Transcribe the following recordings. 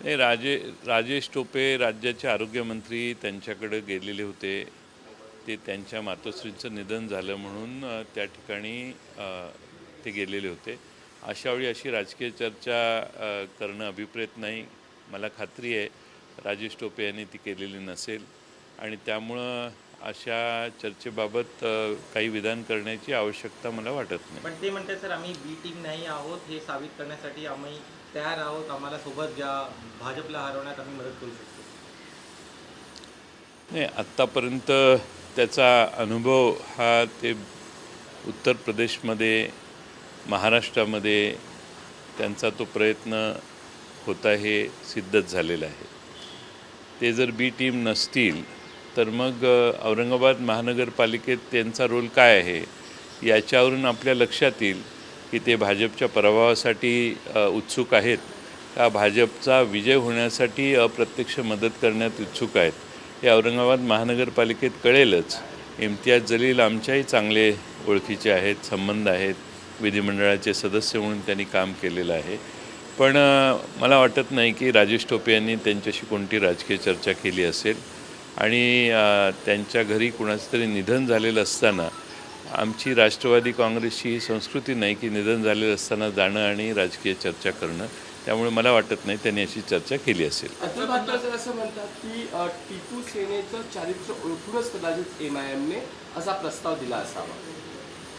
नाही, राजेश टोपे राज्याचे आरोग्यमंत्री त्यांच्याकडे गेलेले होते. ते त्यांच्या मातोश्रींचं निधन झालं म्हणून त्या ठिकाणी ते गेलेले होते. अशावेळी अशी राजकीय चर्चा करणं अभिप्रेत नाही. मला खात्री आहे राजेश टोपे यांनी ती केलेली नसेल आणि त्यामुळं अशा चर्चेबाबत काही विधान करण्याची आवश्यकता मला वाटत नाही. पण ते म्हणतात सर, आम्ही बी टीम नाही आहोत, हे साबित करण्यासाठी आम्ही तयार आहोत, आम्हाला सोबत घ्या, भाजपला हरवण्यात आम्ही मदत करू शकतो. नाही, आत्तापर्यंत त्याचा अनुभव हा ते उत्तर प्रदेशमध्ये, महाराष्ट्रामध्ये त्यांचा तो प्रयत्न होता हे सिद्धच झालेलं आहे. ते जर बी टीम नसतील तर मग औरंगाबाद महानगरपालिकेत त्यांचा रोल काय आहे याच्यावरून आपल्या लक्षात येईल की ते भाजपच्या पराभवासाठी उत्सुक आहेत का भाजपचा विजय होण्यासाठी अप्रत्यक्ष मदत करण्यात उत्सुक आहेत. हे औरंगाबाद महानगरपालिकेत कळेलच. इम्तियाज जलील आमच्याही चांगले ओळखीचे आहेत, संबंध आहेत, विधिमंडळाचे सदस्य म्हणून त्यांनी काम केलेलं आहे. पण मला वाटत नाही की राजेश टोपे यांनी त्यांच्याशी कोणती राजकीय चर्चा केली असेल आणि त्यांच्या घरी कुणाचं तरी निधन झालेलं असताना आमची राष्ट्रवादी काँग्रेसची ही संस्कृती नाही की निधन झालेलं असताना जाणं आणि राजकीय चर्चा करणं. त्यामुळे मला वाटत नाही त्यांनी अशी चर्चा केली असेल. अतुल भातखळकर असं म्हणतात की टिपू सेनेचं चारित्र्य ओळखूनच कदाचित MIMने असा प्रस्ताव दिला असावा.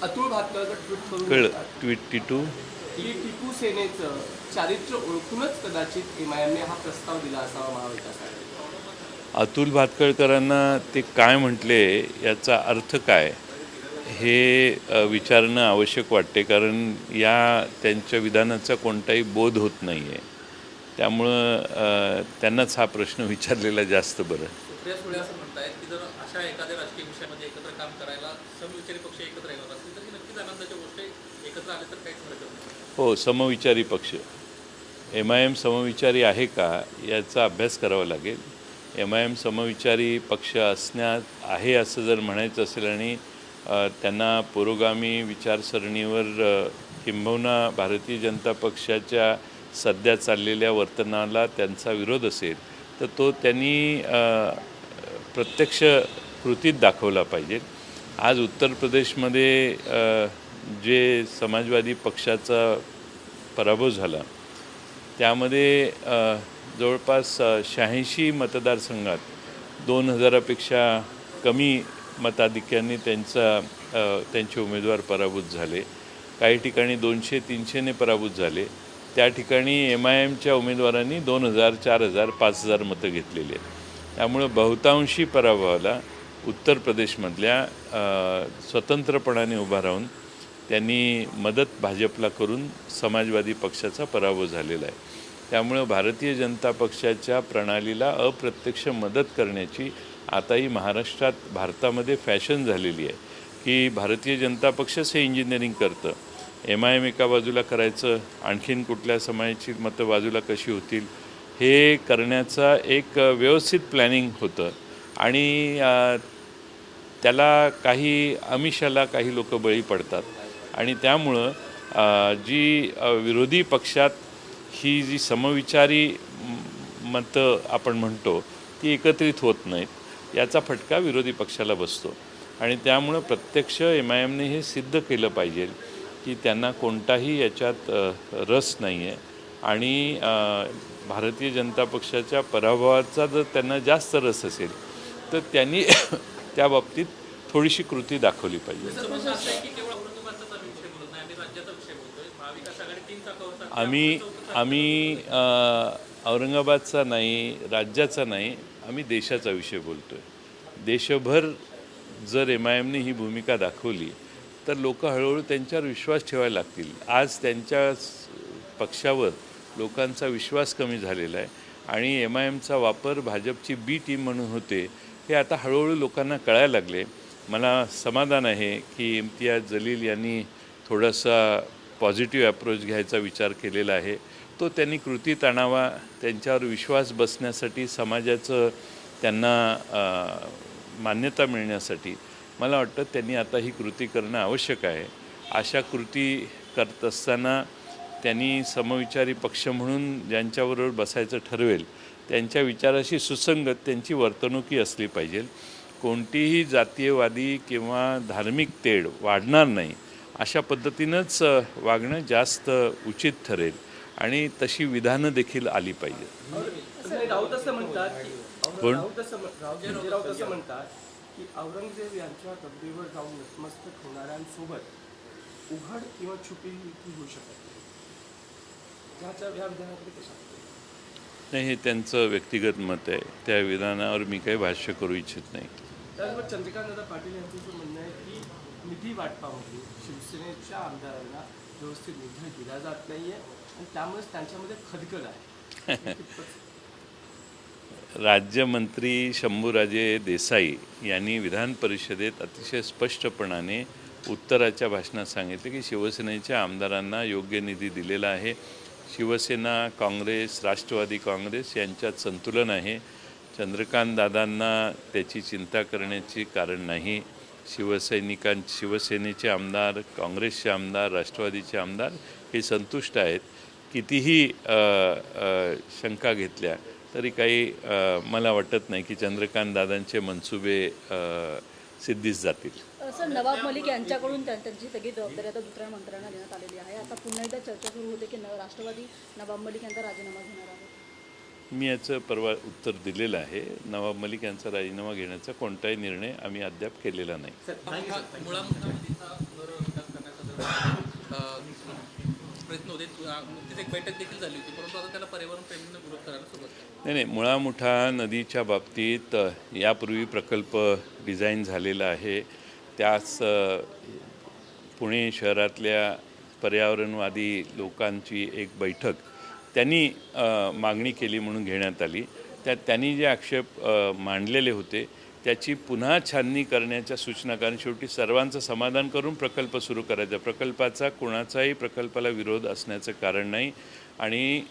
अतुल भातखळकर ट्विट करून ट्विट टिपू सेनेचं चारित्र्य ओळखूनच कदाचित MIMने हा प्रस्ताव दिला असावा महाविकास. अतुल भातखळकरांना ते काय म्हटले याचा अर्थ काय हे विचारणं आवश्यक वाटते, कारण त्यांच्या विधानाचा कोणताही बोध होत नाही आहे. त्यामुळं त्यांनाच हा प्रश्न विचारलेला जास्त बरं. सुप्रिया सुळे असं म्हणतायत की जर अशा एखाद्या राजकीय विषयामध्ये एकत्र काम करायला समविचारी पक्ष एकत्र येणार असतील तर ही नक्कीच आनंदाच्या गोष्टी एकत्र आले तर काहीच हरकत नाही. हो, समविचारी पक्ष MIM समविचारी आहे का याचा अभ्यास करावा लागेल. MIM समविचारी पक्ष असण्यात आहे असं जर म्हणायचं असेल आणि त्यांना पुरोगामी विचारसरणीवर किंबहुना भारतीय जनता पक्षाच्या सध्या चाललेल्या वर्तनाला त्यांचा विरोध असेल तर तो त्यांनी प्रत्यक्ष कृतीत दाखवला पाहिजे. आज उत्तर प्रदेशमध्ये जे समाजवादी पक्षाचा पराभव झाला त्यामध्ये जवळपास 86 मतदारसंघात 2000पेक्षा कमी मताधिक्यांनी त्यांचे उमेदवार पराभूत झाले. काही ठिकाणी 200-300ने पराभूत झाले. त्या ठिकाणी MIMच्या उमेदवारांनी 2000, 4000, 5000 मतं घेतलेली आहेत. त्यामुळं बहुतांशी पराभवाला उत्तर प्रदेशमधल्या स्वतंत्रपणाने उभा राहून त्यांनी मदत भाजपला करून समाजवादी पक्षाचा पराभव झालेला आहे. त्यामुळं भारतीय जनता पक्षाच्या प्रणालीला अप्रत्यक्ष मदत करण्याची आताही भारतामध्ये फॅशन झालेली आहे की भारतीय जनता पक्षच हे इंजिनिअरिंग करतं. MIM एका बाजूला करायचं, आणखीन कुठल्या समाजाची मतं बाजूला कशी होतील हे करण्याचा एक व्यवस्थित प्लॅनिंग होतं आणि त्याला आमिषाला काही लोक बळी पडतात आणि त्यामुळं जी विरोधी पक्षात ही जी समविचारी मतं आपण म्हणतो ती एकत्रित होत नाहीत. याचा फटका विरोधी पक्षाला बसतो आणि त्यामुळं प्रत्यक्ष MIMने हे सिद्ध केलं पाहिजे की त्यांना कोणताही याच्यात रस नाही आहे आणि भारतीय जनता पक्षाच्या पराभवाचा जर त्यांना जास्त रस असेल तर त्यांनी त्या बाबतीत थोडीशी कृती दाखवली पाहिजे. आम्ही औरंगाबादचा नाही, राज्याचा नाही, आम्ही देशाचा विषय बोलतो आहे. देशभर जर MIMने ही भूमिका दाखवली तर लोक हळूहळू त्यांच्यावर विश्वास ठेवायला लागतील. आज त्यांच्या पक्षावर लोकांचा विश्वास कमी झालेला आहे आणि MIMचा वापर भाजपची बी टीम म्हणून होते हे आता हळूहळू लोकांना कळायला लागले. मला समाधान आहे की इम्तियाज जलील यांनी थोडासा पॉझिटिव्ह अप्रोच घ्यायचा विचार केलेला आहे. तो त्यांनी कृतीत आणावा. त्यांच्यावर विश्वास बसण्यासाठी, समाजाचं त्यांना मान्यता मिळण्यासाठी मला वाटतं त्यांनी आता ही कृती करणं आवश्यक आहे. अशा कृती करत असताना त्यांनी समविचारी पक्ष म्हणून ज्यांच्याबरोबर बसायचं ठरवेल त्यांच्या विचाराशी सुसंगत त्यांची वर्तणुकी असली पाहिजे. कोणतीही जातीयवादी किंवा धार्मिक तेढ वाढणार नाही अशा पद्धतीनंच वागणं जास्त उचित ठरेल आणि तशी विधानं देखील आली पाहिजेत. संजय राऊत असं म्हणतात की कोण? संजय राऊत असं म्हणतात की औरंगजेब यांच्या गद्दीवर जाऊन नतमस्तक होणाऱ्यांसोबत उघड किंवा छुपी युती होऊ शकत नाही. या विधानाकडे कशा नाही, हे त्यांचं व्यक्तिगत मत आहे. त्या विधानावर मी काही भाष्य करू इच्छित नाही. त्याचबरोबर चंद्रकांतदादा पाटील यांचं असं म्हणणं आहे की निधी वाटपामध्ये शिवसेनेच्या आमदारांना व्यवस्थित निधी दिला जात नाहीये आणि त्यामुळेच त्यांच्यामध्ये खदखद आहे. राज्यमंत्री शंभूराजे देसाई यांनी विधान परिषदेत अतिशय स्पष्टपणाने उत्तराच्या भाषणात सांगितले की शिवसेनेच्या आमदारांना योग्य निधी दिलेला आहे. शिवसेना, काँग्रेस, राष्ट्रवादी काँग्रेस यांच्यात संतुलन आहे. चंद्रकांत दादांना त्याची चिंता करण्याची कारण नाही. शिवसेनेचे आमदार, काँग्रेसचे आमदार, राष्ट्रवादीचे आमदार हे संतुष्ट आहेत. कितीही शंका घेतल्या तरी काही मला वाटत नाही की चंद्रकांत दादांचे मनसुबे सिद्धीस जातील. सर, नवाब मलिक यांच्याकडून त्यांची सगळी जबाबदारी आता दुसऱ्या मंत्र्यांना देण्यात आलेली आहे. आता पुन्हा एकदा चर्चा सुरू होते की राष्ट्रवादी नवाब मलिक यांचा राजीनामा घेणार आहे. मी याचं परवा उत्तर दिलेलं आहे. नवाब मलिक यांचा राजीनामा घेण्याचा कोणताही निर्णय आम्ही अद्याप केलेला नाही. मुळामुठा नदीचा पुनर्विकास करण्याचा प्रयत्न होते. नुकतीच एक बैठक देखील झाली होती, परंतु आता त्याला पर्यावरण प्रेमींना विरोध करायला सुरुवात केली. नाही, मुळामुठा नदीच्या बाबतीत यापूर्वी प्रकल्प डिझाईन झालेला आहे. त्यास पुणे शहरातल्या पर्यावरणवादी लोकांची एक बैठक त्यांनी मागणी केली म्हणून घेण्यात आली. त्यांनी जे आक्षेप मांडलेले होते त्याची पुन्हा छाननी करण्याच्या सूचना, कारण शेवटी सर्वांचं समाधान करून प्रकल्प सुरू करायचा. प्रकल्पाचा कोणाचाही प्रकल्पाला विरोध असण्याचं कारण नाही आणि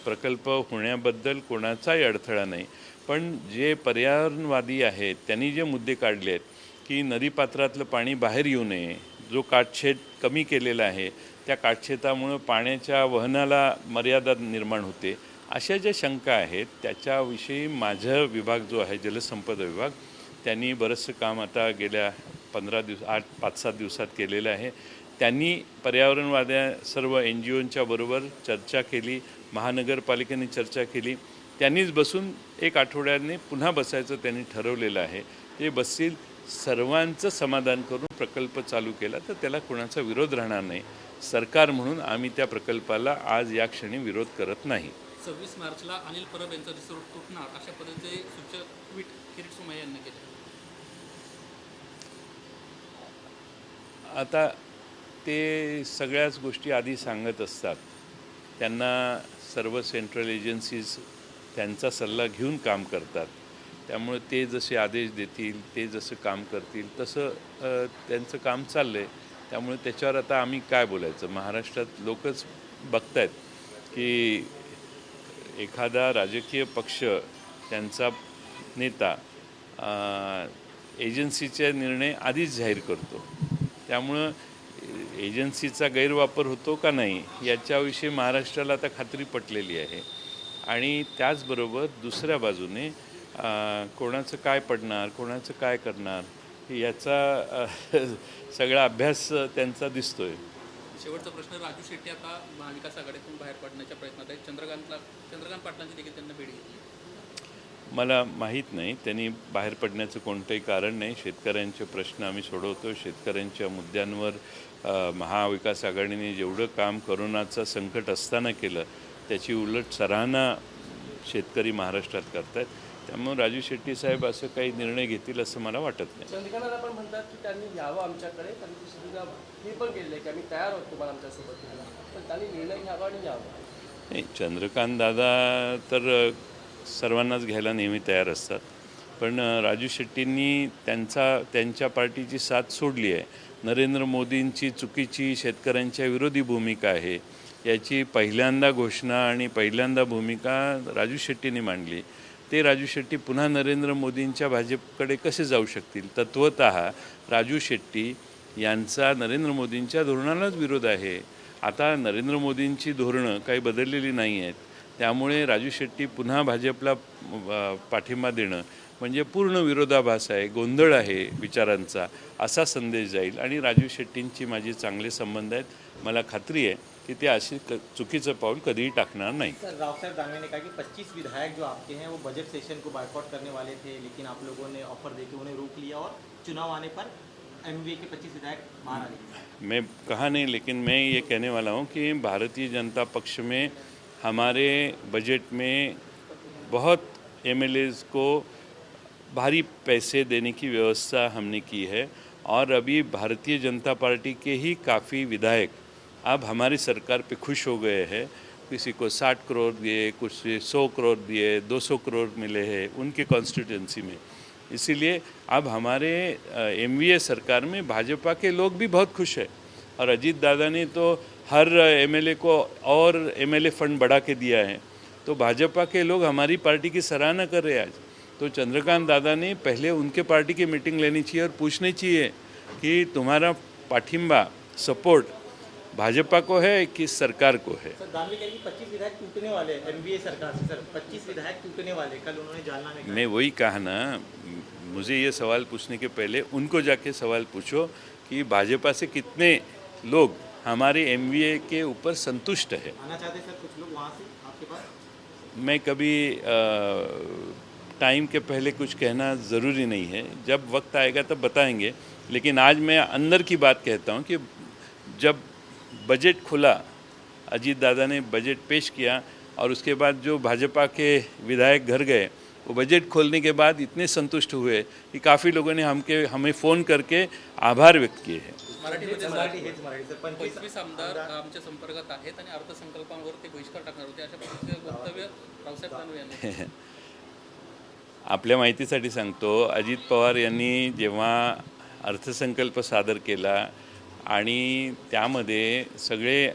प्रकल्प होण्याबद्दल कोणाचाही अडथळा नाही. पण जे पर्यावरणवादी आहेत त्यांनी जे मुद्दे काढले आहेत की नदीपात्रातलं पाणी बाहेर येऊ नये, जो काटछेद कमी केलेला आहे त्या काटछेदामुळं पाण्याच्या वहनाला मर्यादा निर्माण होते, अशा ज्या शंका आहेत त्याच्याविषयी माझा विभाग जो आहे जलसंपदा विभाग, त्यांनी बरंचसं काम आता गेल्या 5-7 दिवसात केलेलं आहे. त्यांनी पर्यावरणवाद्या सर्व NGOंच्या बरोबर चर्चा केली, महानगरपालिकेने चर्चा केली. त्यांनीच बसून 1 आठवड्याने पुन्हा बसायचं त्यांनी ठरवलेलं आहे. ते बसतील, सर्वांचं समाधान करून प्रकल्प चालू केला तर त्याला कोणाचा विरोध राहणार नाही. सरकार म्हणून आम्ही त्या प्रकल्पाला आज या क्षणी विरोध करत नाही. 26 मार्चला अनिल परब यांचा रिसोर्ट तुटणार अशा पद्धतीचे सूचक ट्विट किरीट सोमय्या यांनी केले. आता ते सगळ्याच गोष्टी आधी सांगत असतात. त्यांना सर्व सेंट्रल एजन्सीज त्यांचा सल्ला घेऊन काम करतात. त्यामुळे ते जसे आदेश देतील, ते जसं काम करतील तसं त्यांचं काम चाललं आहे. त्यामुळे त्याच्यावर आता आम्ही काय बोलायचं. महाराष्ट्रात लोकच बघत आहेत की एखादा राजकीय पक्ष, त्यांचा नेता एजन्सीचे निर्णय आधीच जाहीर करतो. त्यामुळं एजन्सीचा गैरवापर होतो का नाही याच्याविषयी महाराष्ट्राला आता खात्री पटलेली आहे. आणि त्याचबरोबर दुसऱ्या बाजूने कोणाचं काय पडणार, कोणाचं काय करणार याचा सगळा अभ्यास त्यांचा दिसतोय. शेवटचा प्रश्न, राजू शेट्टी आता महाविकास आघाडीतून बाहेर पडण्याच्या प्रयत्नात आहेत. चंद्रकांत पाटलांची देखील त्यांना भेट घेतली. मला माहीत नाही, त्यांनी बाहेर पडण्याचं कोणतंही कारण नाही. शेतकऱ्यांचे प्रश्न आम्ही सोडवतो. शेतकऱ्यांच्या मुद्द्यांवर महाविकास आघाडीने जेवढं काम कोरोनाचं संकट असताना केलं त्याची उलट सराहना शेतकरी महाराष्ट्रात करत आहेत. त्यामुळे राजू शेट्टी साहेब असं काही निर्णय घेतील असं मला वाटत नाही. चंद्रकांतदादा पण म्हणतात की त्यांनी यावं आमच्याकडे, त्यांनी सुद्धा हे पण केलं की आम्ही तयार आहोत तुम्हाला आमच्यासोबत घ्यायला, पण त्यांनी निर्णय घ्यावा आणि यावं. नाही, चंद्रकांत दादा तर सर्वांनाच घ्यायला नेहमी तयार असतात. पण राजू शेट्टींनी त्यांच्या पार्टीची साथ सोडली आहे. नरेंद्र मोदींची चुकीची शेतकऱ्यांच्या विरोधी भूमिका आहे याची पहिल्यांदा घोषणा आणि पहिल्यांदा भूमिका राजू शेट्टींनी मांडली. ते राजू शेट्टी पुन्हा नरेंद्र मोदींच्या भाजपकडे कसे जाऊ शकतील. तत्वतः राजू शेट्टी यांचा नरेंद्र मोदींच्या धोरणालाच विरोध आहे. आता नरेंद्र मोदींची धोरणं काही बदललेली नाही आहेत. त्यामुळे राजू शेट्टी पुन्हा भाजपला पाठिंबा देणं म्हणजे पूर्ण विरोधाभास आहे, गोंधळ आहे विचारांचा, असा संदेश जाईल. आणि राजू शेट्टींची माझी चांगले संबंध आहेत. मला खात्री आहे कि ते अशी चुकीचं पाऊल कधीही टाकणार नाही. सर, राव साहब दानवे ने कहा कि 25 विधायक जो आपके हैं वो बजट सेशन को बायकॉट करने वाले थे, लेकिन आप लोगों ने ऑफर देके उन्हें रोक लिया और चुनाव आने पर एमवीए के 25 विधायक बाहर आ गए। मैं कहा नहीं, लेकिन मैं ये कहने वाला हूँ कि भारतीय जनता पक्ष में हमारे बजट में बहुत एमएलएज को भारी पैसे देने की व्यवस्था हमने की है और अभी भारतीय जनता पार्टी के ही काफ़ी विधायक अब हमारी सरकार पे खुश हो गए हैं। किसी को 60 करोड़ दिए, कुछ 100 करोड़ दिए, 200 करोड़ मिले हैं उनके कॉन्स्टिट्यूंसी में। इसीलिए अब हमारे एमवीए सरकार में भाजपा के लोग भी बहुत खुश है। और अजीत दादा ने तो हर एमएलए को और एमएलए फंड बढ़ा के दिया है। तो भाजपा के लोग हमारी पार्टी की सराहना कर रहे हैं आज। तो चंद्रकांत दादा ने पहले उनके पार्टी की मीटिंग लेनी चाहिए और पूछनी चाहिए कि तुम्हारा पाठिंबा सपोर्ट भाजपा को है कि सरकार को है। सर, दानवे कहेंगे 25 विधायक टूटने वाले हैं एमवीए सरकार से। सर, 25 विधायक टूटने वाले, कल उन्होंने जालना में कहा। मैं वही कहा ना, मुझे ये सवाल पूछने के पहले उनको जाके सवाल पूछो कि भाजपा से कितने लोग हमारे एमवीए के ऊपर संतुष्ट है। आना चाहते सर कुछ लोग वहाँ से आपके पास? मैं कभी टाइम के पहले कुछ कहना ज़रूरी नहीं है, जब वक्त आएगा तब बताएंगे। लेकिन आज मैं अंदर की बात कहता हूँ कि जब बजट खुला, अजीत दादा ने बजट पेश किया और उसके बाद जो भाजपा के विधायक घर गए, वो बजट खोलने के बाद इतने संतुष्ट हुए कि काफ़ी लोगों ने हमें फ़ोन करके आभार व्यक्त किए हैं। मराठीमध्ये मराठी हेच मराठी सर, 25 पंचवीस आमदार आमच्या संपर्कात आहेत आणि अर्थसंकल्पावर ते बहिष्कार टाकणार होते, अशा पद्धतीचे वक्तव्य रावसाहेब दानवे यांनी आपल्या माहितीसाठी सांगतो, अजित पवार यांनी जेव्हा अर्थसंकल्प सादर केला आणि त्यामध्ये सगळे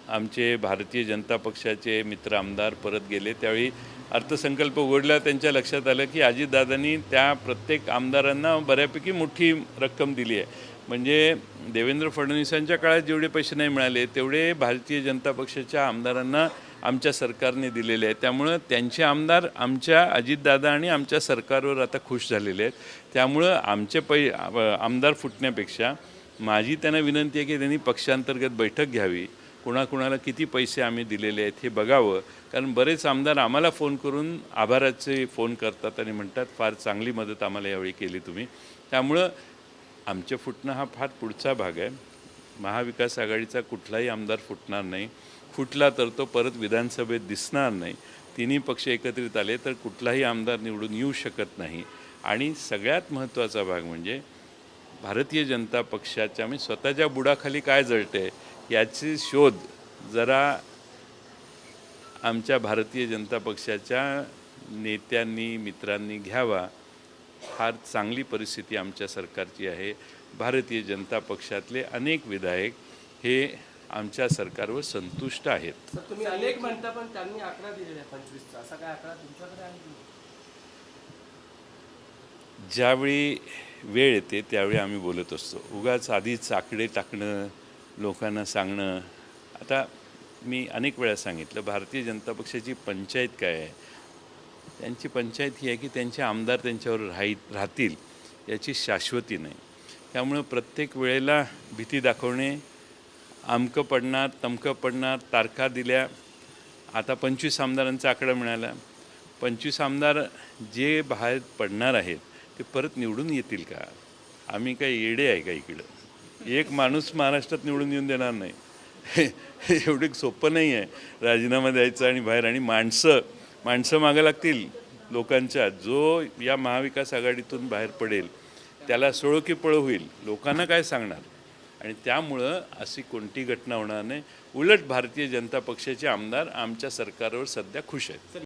आमचे भारतीय जनता पक्षाचे मित्र आमदार परत गेले, त्यावेळी अर्थसंकल्प उघडला, त्यांच्या लक्षात आलं की अजितदादांनी त्या प्रत्येक आमदारांना बऱ्यापैकी मोठी रक्कम दिली आहे. म्हणजे देवेंद्र फडणवीसांच्या काळात जेवढे पैसे नाही मिळाले तेवढे भारतीय जनता पक्षाच्या आमदारांना आमच्या सरकारने दिलेले आहेत. त्यामुळं त्यांचे आमदार आमच्या अजितदादा आणि आमच्या सरकारवर आता खुश झालेले आहेत. त्यामुळं आमचे आमदार फुटण्यापेक्षा माझी त्यांना विनंती आहे की त्यांनी पक्षांतर्गत बैठक घ्यावी, कुणाकुणाला किती पैसे आम्ही दिलेले आहेत हे बघावं. कारण बरेच आमदार आम्हाला फोन करून आभाराचे फोन करतात आणि म्हणतात फार चांगली मदत आम्हाला यावेळी केली तुम्ही. त्यामुळं आमचे फुटणं हा फार पुढचा भाग आहे. महाविकास आघाडीचा कुठलाही आमदार फुटणार नाही. फुटला तर तो परत विधानसभेत दिसणार नाही. तिन्ही पक्ष एकत्रित आले तर कुठलाही आमदार निवडून येऊ शकत नाही. आणि सगळ्यात महत्त्वाचा भाग म्हणजे भारतीय जनता पक्षाच्या म्हणजे स्वतःच्या बुडाखाली काय जळते याची शोध जरा आमच्या भारतीय जनता पक्षाच्या नेत्यांनी मित्रांनी घ्यावा. फार चांगली परिस्थिती आमच्या सरकारची आहे. भारतीय जनता पक्षातले अनेक विधायक हे आमच्या सरकारवर संतुष्ट आहेत. सर, तुम्ही अनेक म्हणता पण त्यांनी आकडा दिलेला आहे 25चा. असा काय आकडा तुमच्याकडे आहे की? ज्यावेळी वेळ येते त्यावेळी आम्ही बोलत असतो. उगाच आधीच आकडे टाकणं, लोकांना सांगणं. आता मी अनेक वेळा सांगितलं, भारतीय जनता पक्षाची पंचायत काय आहे. त्यांची पंचायत ही आहे की त्यांचे आमदार त्यांच्यावर राहतील याची शाश्वती नाही. त्यामुळं प्रत्येक वेळेला भीती दाखवणे, अमकं पडणार तमकं पडणार, तारखा दिल्या. आता 25 आमदारांचा आकडा मिळाला. 25 आमदार जे बाहेर पडणार आहेत ते परत निवडून येतील का? आम्ही काही येडे आहे का इकडं? एक माणूस महाराष्ट्रात निवडून येऊन देणार नाही. एवढं सोपं नाही आहे राजीनामा द्यायचा आणि बाहेर. आणि माणसं मागं लागतील लोकांच्या. जो या महाविकास आघाडीतून बाहेर पडेल त्याला सोळो की पळो होईल. लोकांना काय सांगणार? आणि त्यामुळं अशी कोणती घटना होणार नाही. उलट भारतीय जनता पक्षाचे आमदार आमच्या सरकारवर सध्या खुश आहेत.